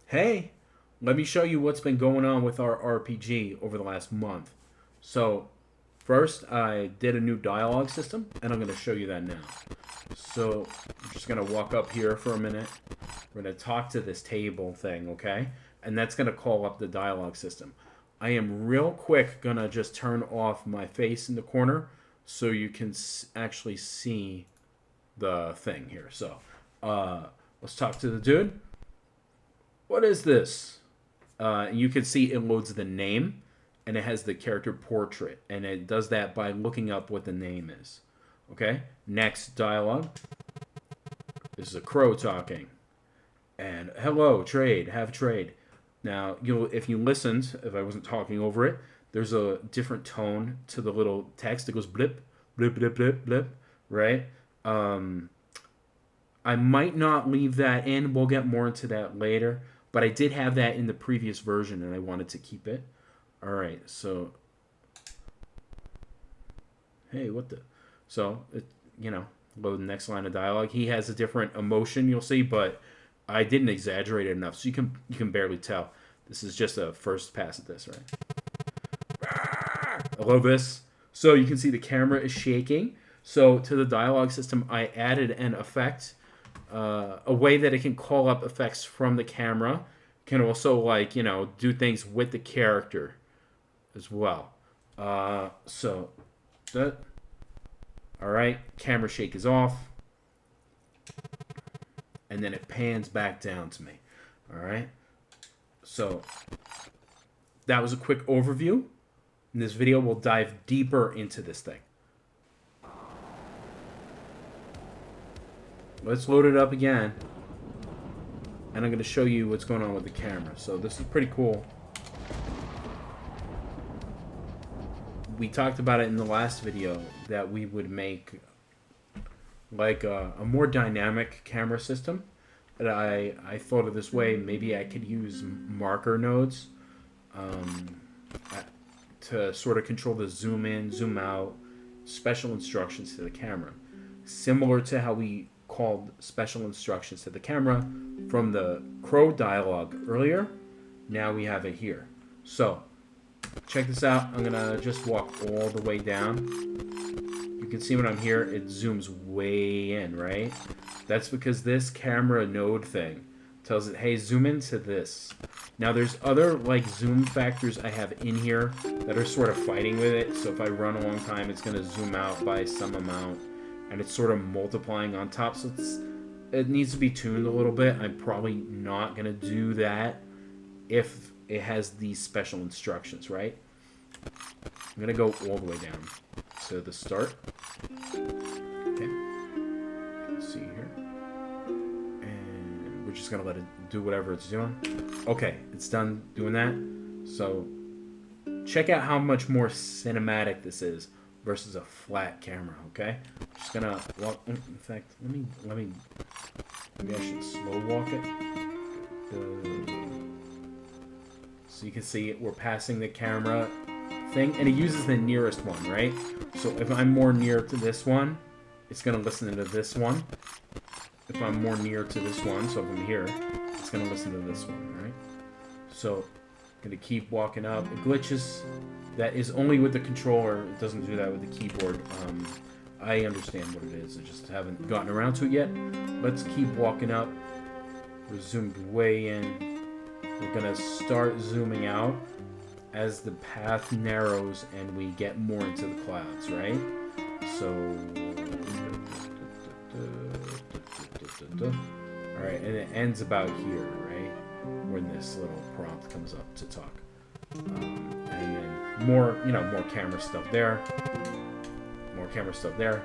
Hey, let me show you what's been going on with our RPG over the last month. So, first, I did a new dialogue system, and I'm going to show you that now. So, I'm just going to walk up here for a minute. We're going to talk to this table thing, okay? And that's going to call up the dialogue system. I am real quick going to just turn off my face in the corner so you can actually see the thing here. So, let's talk to the dude. What is this? You can see it loads the name, and it has the character portrait, and it does that by looking up what the name is. Okay? Next dialogue. This is a crow talking. And hello, trade, have trade. Now, if you listened, if I wasn't talking over it, there's a different tone to the little text. It goes blip, blip, blip, blip, blip, right? I might not leave that in. We'll get more into that later. But I did have that in the previous version, and I wanted to keep it. All right, so... Hey, what the... So, load the next line of dialogue. He has a different emotion, you'll see, but I didn't exaggerate it enough, so you can barely tell. This is just a first pass at this, right? I love this. So you can see the camera is shaking. So to the dialogue system, I added an effect, a way that it can call up effects from the camera. Can also, do things with the character as well. So that... Alright, camera shake is off. And then it pans back down to me. Alright? So, that was a quick overview. In this video, we'll dive deeper into this thing. Let's load it up again. And I'm going to show you what's going on with the camera. So, this is pretty cool. We talked about it in the last video that we would make like a more dynamic camera system. And I thought of this way. Maybe I could use marker nodes to sort of control the zoom in, zoom out, special instructions to the camera. Similar to how we called special instructions to the camera from the crow dialogue earlier. Now we have it here. So, check this out. I'm going to just walk all the way down. You can see when I'm here, it zooms way in, right? That's because this camera node thing tells it, hey, zoom into this. Now, there's other, zoom factors I have in here that are sort of fighting with it. So if I run a long time, it's going to zoom out by some amount. And it's sort of multiplying on top. So it needs to be tuned a little bit. I'm probably not going to do that if it has these special instructions, right? I'm going to go all the way down to the start. Okay. Let's see here. And we're just going to let it do whatever it's doing. Okay, it's done doing that. So check out how much more cinematic this is versus a flat camera, okay? Just going to walk. In fact, maybe I should slow walk it. So you can see we're passing the camera thing, and it uses the nearest one, right? So if I'm more near to this one, it's going to listen to this one. If I'm more near to this one, so if I'm here, it's going to listen to this one, right? So I'm going to keep walking up. It glitches. That is only with the controller. It doesn't do that with the keyboard. I understand what it is. I just haven't gotten around to it yet. Let's keep walking up. We're zoomed way in. We're going to start zooming out as the path narrows and we get more into the clouds, right? So, alright, and it ends about here, right? When this little prompt comes up to talk. And then more camera stuff there. More camera stuff there.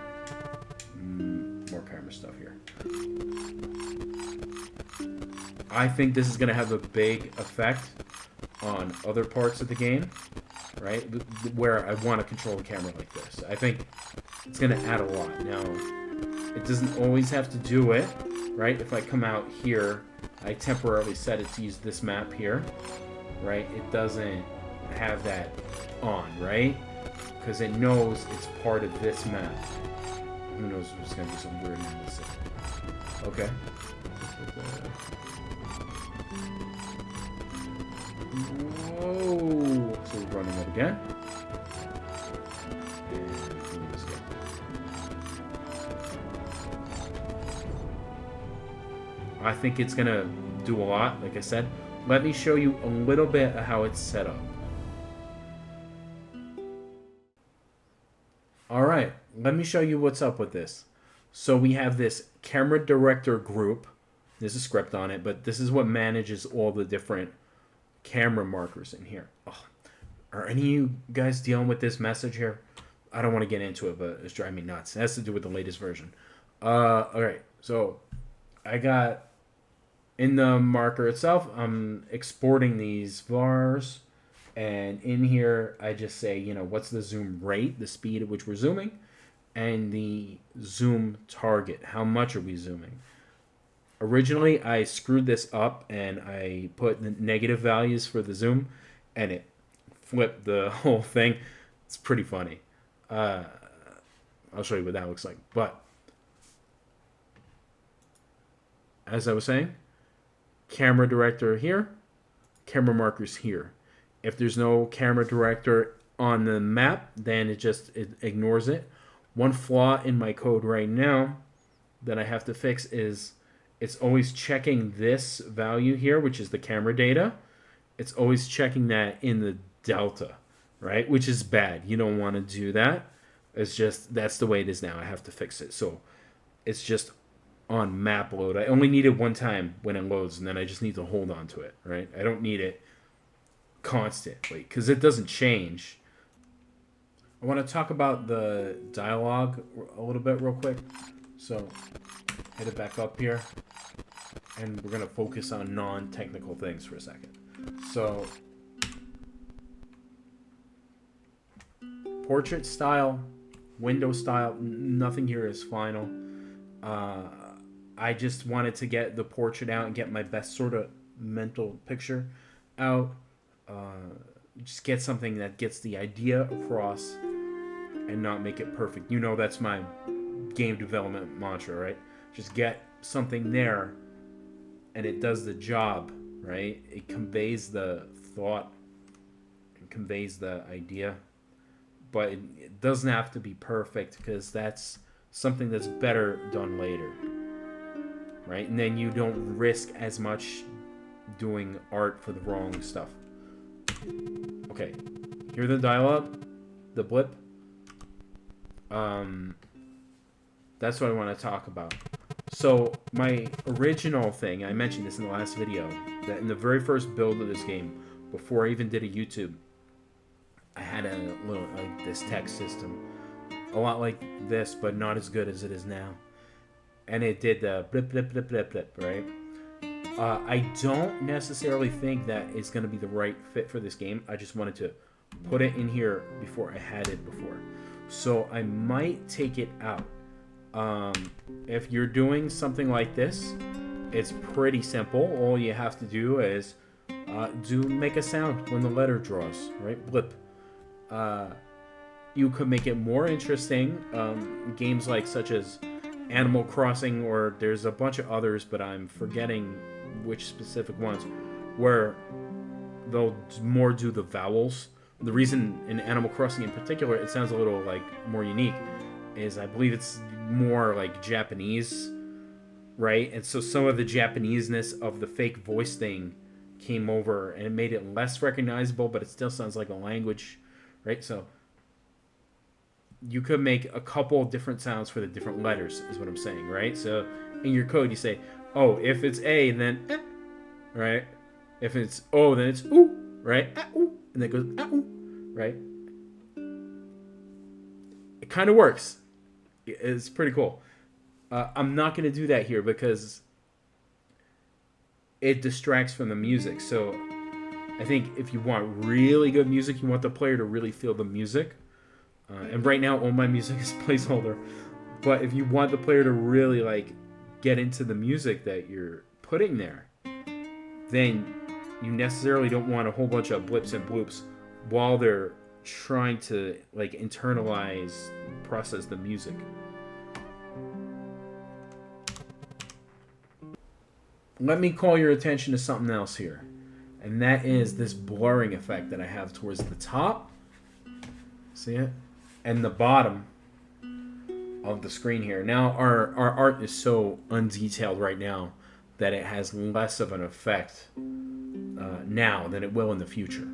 More camera stuff here. I think this is going to have a big effect on other parts of the game, right? Where I want to control the camera like this. I think it's going to add a lot. Now, it doesn't always have to do it, right? If I come out here, I temporarily set it to use this map here, right? It doesn't have that on, right? Because it knows it's part of this map. Who knows if it's going to be some weird name. Okay. again. And zoom this again. I think it's gonna do a lot, like I said. Let me show you a little bit of how it's set up. Alright, let me show you what's up with this. So we have this camera director group. There's a script on it, but this is what manages all the different camera markers in here. Oh, are any of you guys dealing with this message here? I don't want to get into it, but it's driving me nuts. It has to do with the latest version. Alright, so I got in the marker itself, I'm exporting these vars, and in here I just say, you know, what's the zoom rate, the speed at which we're zooming, and the zoom target, how much are we zooming. Originally I screwed this up and I put the negative values for the zoom, and it flipped the whole thing. It's pretty funny. I'll show you what that looks like. But as I was saying, camera director here, camera markers here. If there's no camera director on the map, then it ignores it. One flaw in my code right now that I have to fix is it's always checking this value here, which is the camera data. It's always checking that in the delta, right? Which is bad. You don't want to do that. It's just, that's the way it is now. I have to fix it. So it's just on map load. I only need it one time when it loads, and then I just need to hold on to it, right? I don't need it constantly because it doesn't change. I want to talk about the dialogue a little bit real quick. So hit it back up here, and we're going to focus on non-technical things for a second. So portrait style, window style, nothing here is final. I just wanted to get the portrait out and get my best sort of mental picture out. Just get something that gets the idea across and not make it perfect. You know, that's my game development mantra, right? Just get something there and it does the job, right? It conveys the thought, it conveys the idea, but it doesn't have to be perfect because that's something that's better done later. Right? And then you don't risk as much doing art for the wrong stuff. Okay. Hear the dialogue? The blip? That's what I want to talk about. So, my original thing, I mentioned this in the last video, that in the very first build of this game, before I even did a YouTube, I had a little, like this text system. A lot like this, but not as good as it is now. And it did the blip, blip, blip, blip, blip, right? I don't necessarily think that it's going to be the right fit for this game. I just wanted to put it in here before I had it before. So I might take it out. If you're doing something like this, it's pretty simple. All you have to do is make a sound when the letter draws, right? Blip. You could make it more interesting. Games like such as Animal Crossing, or there's a bunch of others, but I'm forgetting which specific ones, where they'll more do the vowels. The reason in Animal Crossing in particular it sounds a little like more unique is I believe it's more like Japanese, right? And so some of the Japaneseness of the fake voice thing came over and it made it less recognizable, but it still sounds like a language, right? So you could make a couple of different sounds for the different letters, is what I'm saying, right? So in your code, you say, oh, if it's A, then eh, right? If it's O, then it's ooh, right? Ah, ooh. And then it goes, ah, ooh, right? It kind of works. It's pretty cool. I'm not going to do that here because it distracts from the music. So I think if you want really good music, you want the player to really feel the music. And right now, all my music is placeholder. But if you want the player to really like get into the music that you're putting there, then you necessarily don't want a whole bunch of blips and bloops while they're trying to like internalize, process the music. Let me call your attention to something else here, and that is this blurring effect that I have towards the top See it? And the bottom of the screen here. Now our art is so undetailed right now that it has less of an effect now than it will in the future.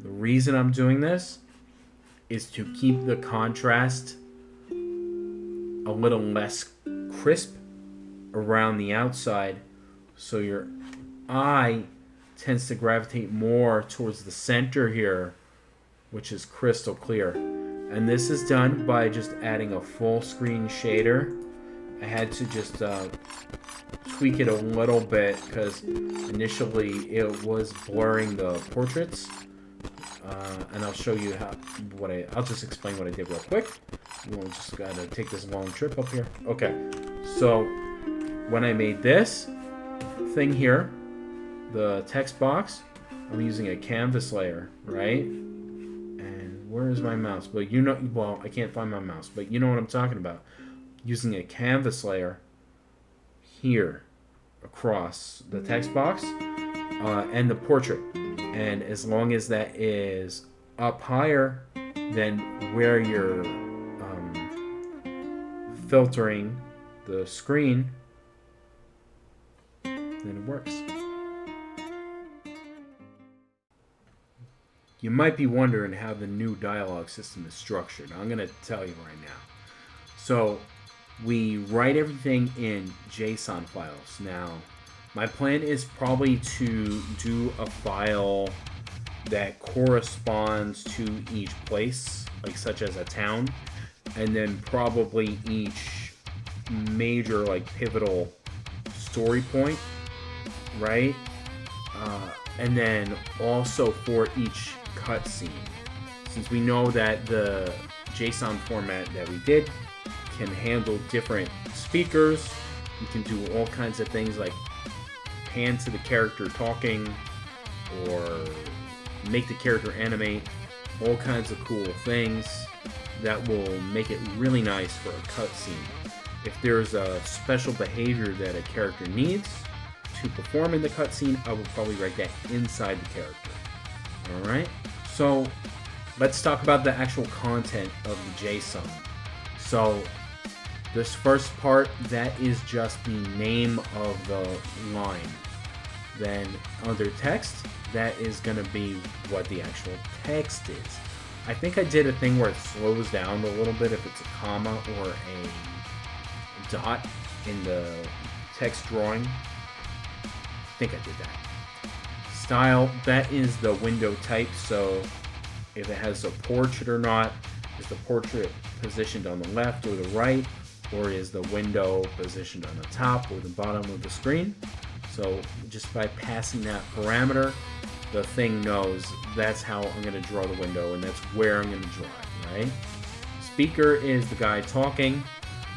The reason I'm doing this is to keep the contrast a little less crisp around the outside, so your eye tends to gravitate more towards the center here, which is crystal clear. And this is done by just adding a full screen shader. I had to just tweak it a little bit because initially it was blurring the portraits. And I'll show you I'll just explain what I did real quick. We'll just gotta take this long trip up here. Okay, so when I made this thing here, the text box, I'm using a canvas layer, right? And where is my mouse? Well, I can't find my mouse, but you know what I'm talking about. Using a canvas layer here across the text box and the portrait. And as long as that is up higher than where you're filtering the screen, then it works. You might be wondering how the new dialogue system is structured. I'm going to tell you right now. So we write everything in JSON files. Now, my plan is probably to do a file that corresponds to each place, like such as a town, and then probably each major, like, pivotal story point, right? And then also for each cutscene, since we know that the JSON format that we did can handle different speakers, we can do all kinds of things like pan to the character talking or make the character animate, all kinds of cool things that will make it really nice for a cutscene. If there's a special behavior that a character needs to perform in the cutscene, I will probably write that inside the character. Alright, so let's talk about the actual content of the JSON. So this first part, that is just the name of the line. Then under text, that is going to be what the actual text is. I think I did a thing where it slows down a little bit if it's a comma or a dot in the text drawing. I think I did that. Style, that is the window type, so if it has a portrait or not, is the portrait positioned on the left or the right, or is the window positioned on the top or the bottom of the screen? So just by passing that parameter, the thing knows that's how I'm going to draw the window, and that's where I'm going to draw it, right? Speaker is the guy talking,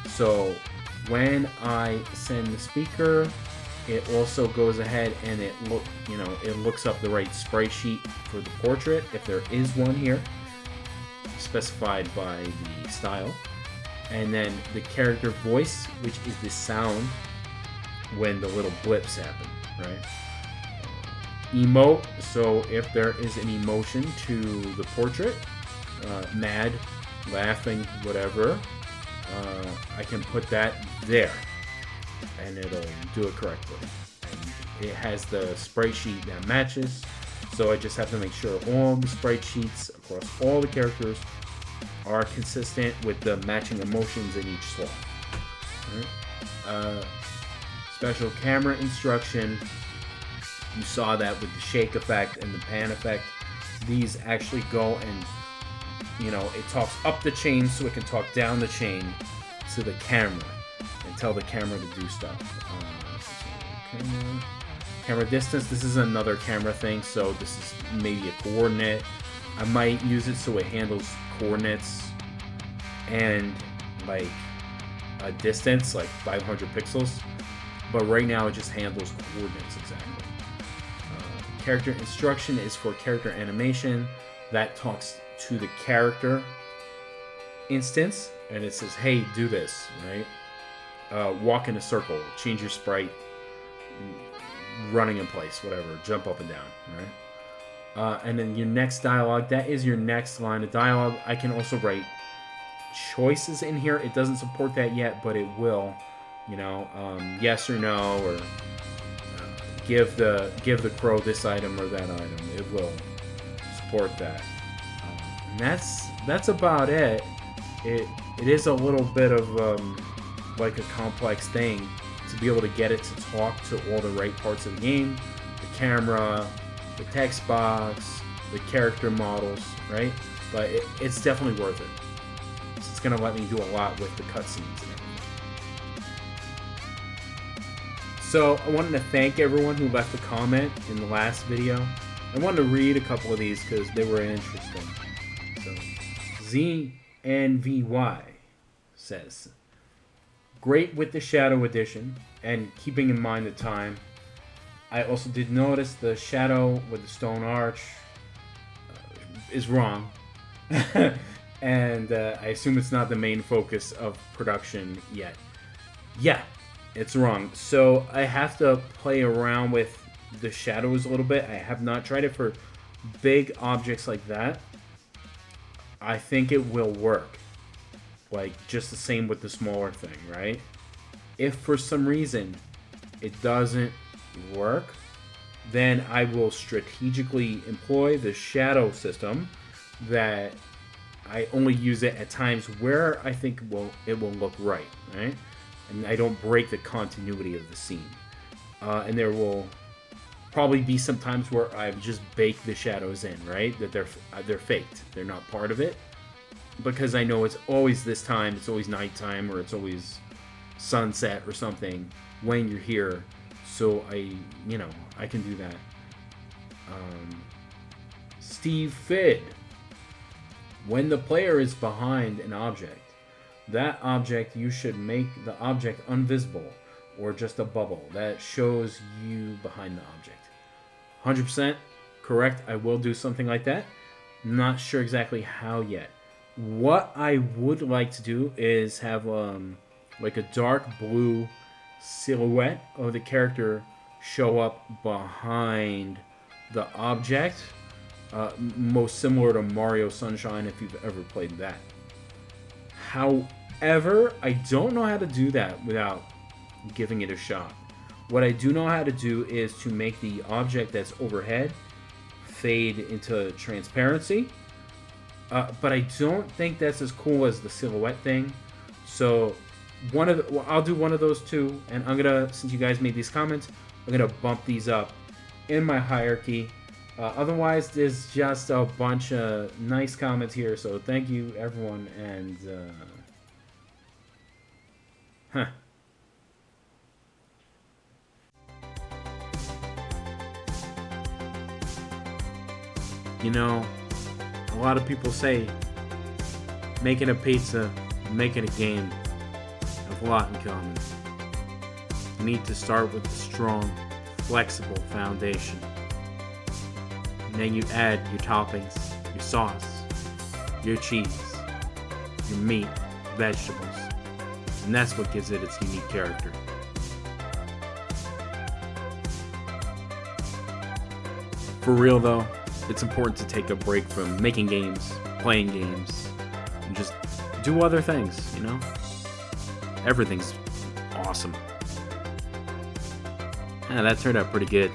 so when I send the speaker, it also goes ahead and it looks up the right sprite sheet for the portrait, if there is one here, specified by the style. And then the character voice, which is the sound when the little blips happen, right? Emote, so if there is an emotion to the portrait, mad, laughing, whatever, I can put that there and it'll do it correctly. And it has the sprite sheet that matches, so I just have to make sure all the sprite sheets across all the characters are consistent with the matching emotions in each slot. Right. Special camera instruction, you saw that with the shake effect and the pan effect. These actually go and, it talks up the chain so it can talk down the chain to the camera and tell the camera to do stuff. Camera distance, this is another camera thing, so this is maybe a coordinate. I might use it so it handles coordinates and like a distance, like 500 pixels. But right now it just handles coordinates exactly. Character instruction is for character animation. That talks to the character instance, and it says, hey, do this, right? Walk in a circle, change your sprite, running in place, whatever, jump up and down, And then your next dialogue, that is your next line of dialogue. I can also write choices in here. It doesn't support that yet, but it will. You know, yes or no, or give the crow this item or that item. It will support that. And that's about it. It is a little bit of like a complex thing to be able to get it to talk to all the right parts of the game, the camera, the text box, the character models, right? But it's definitely worth it. It's gonna let me do a lot with the cutscenes and everything. So I wanted to thank everyone who left a comment in the last video. I wanted to read a couple of these because they were interesting. So ZNVY says, great with the Shadow Edition and keeping in mind the time. I also did notice the shadow with the stone arch is wrong. And I assume it's not the main focus of production yet. Yeah, it's wrong. So I have to play around with the shadows a little bit. I have not tried it for big objects like that. I think it will work. Like, just the same with the smaller thing, right? If for some reason it doesn't work, then I will strategically employ the shadow system that I only use it at times where I think it will look right? And I don't break the continuity of the scene. And there will probably be some times where I've just baked the shadows in, right? That they're faked. They're not part of it. Because I know it's always this time, it's always nighttime, or it's always sunset or something when you're here. So I can do that. Steve Fidd. When the player is behind an object, that object, you should make the object invisible or just a bubble that shows you behind the object. 100% correct. I will do something like that. Not sure exactly how yet. What I would like to do is have like a dark blue silhouette of the character show up behind the object. Most similar to Mario Sunshine if you've ever played that. However, I don't know how to do that without giving it a shot. What I do know how to do is to make the object that's overhead fade into transparency. But I don't think that's as cool as the silhouette thing. So I'll do one of those two, and I'm gonna, since you guys made these comments, I'm gonna bump these up in my hierarchy. Otherwise, there's just a bunch of nice comments here, so thank you everyone, and You know, a lot of people say making a pizza and making a game have a lot in common. You need to start with a strong, flexible foundation. And then you add your toppings, your sauce, your cheese, your meat, vegetables. And that's what gives it its unique character. For real though, it's important to take a break from making games, playing games, and just do other things, you know? Everything's awesome. Yeah, that turned out pretty good.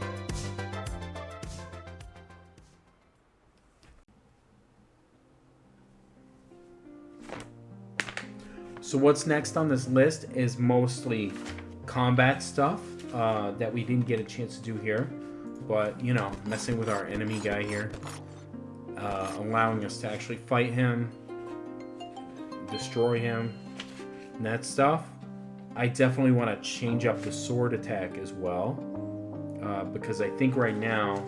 So what's next on this list is mostly combat stuff that we didn't get a chance to do here. But, you know, messing with our enemy guy here. Allowing us to actually fight him. Destroy him. And that stuff. I definitely want to change up the sword attack as well. Because I think right now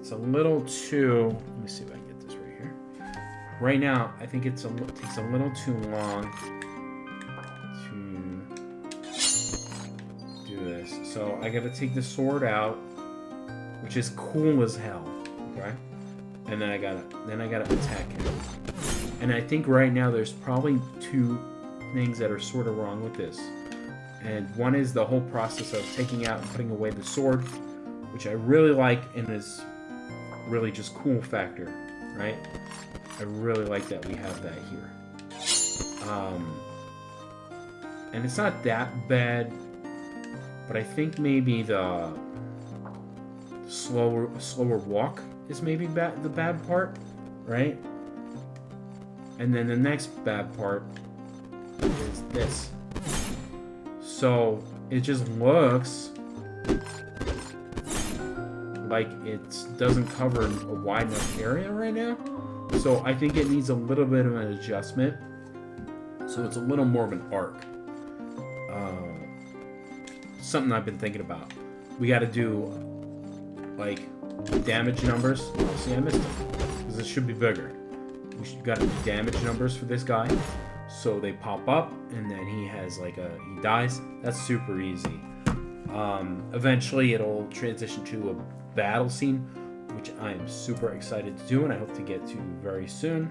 it's a little too... Let me see if I can get this right here. Right now, I think it takes a little too long to do this. So I got to take the sword out, which is cool as hell, okay? And then I gotta attack him. And I think right now there's probably two things that are sort of wrong with this. And one is the whole process of taking out and putting away the sword, which I really like and is really just cool factor, right? I really like that we have that here. And it's not that bad, but I think maybe the slower walk is maybe the bad part, right? And then the next bad part is this. So it just looks like it doesn't cover a wide enough area right now. So I think it needs a little bit of an adjustment. So it's a little more of an arc. Something I've been thinking about. We got to do like damage numbers. Oh, see, I missed it because this should be bigger. We got to do damage numbers for this guy, so they pop up, and then he has like he dies. That's super easy. Eventually, it'll transition to a battle scene, which I am super excited to do, and I hope to get to very soon.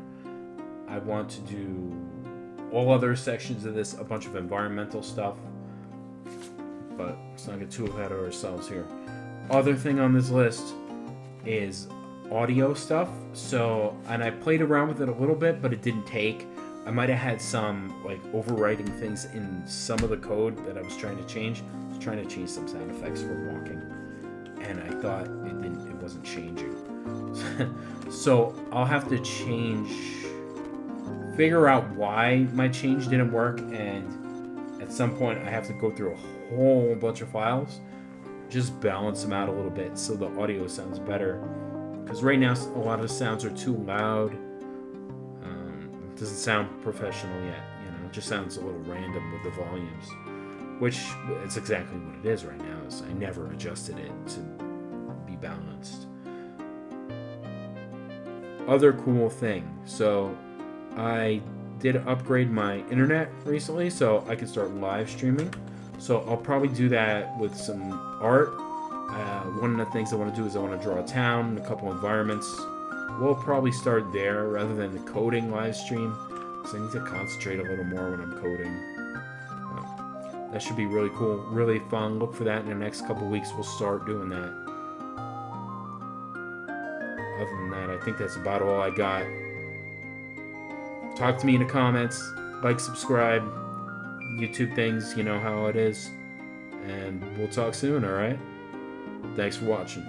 I want to do all other sections of this, a bunch of environmental stuff, but let's not get too ahead of ourselves here. Other thing on this list is audio stuff. So, and I played around with it a little bit, but it didn't take. I might have had some like overwriting things in some of the code that I was trying to change. I was trying to change some sound effects for walking, and I thought it wasn't changing. So I'll have to figure out why my change didn't work, and at some point I have to go through a whole bunch of files, just balance them out a little bit so the audio sounds better. Because right now a lot of the sounds are too loud. It doesn't sound professional yet. It just sounds a little random with the volumes, which it's exactly what it is right now. Is I never adjusted it to be balanced. Other cool thing. So I did upgrade my internet recently so I can start live streaming. So I'll probably do that with some art. One of the things I want to do is I want to draw a town, a couple environments. We'll probably start there rather than the coding live stream, because I need to concentrate a little more when I'm coding. That should be really cool, really fun. Look for that in the next couple weeks. We'll start doing that. Other than that, I think that's about all I got. Talk to me in the comments. Like, subscribe. YouTube things, you know how it is. And we'll talk soon, alright? Thanks for watching.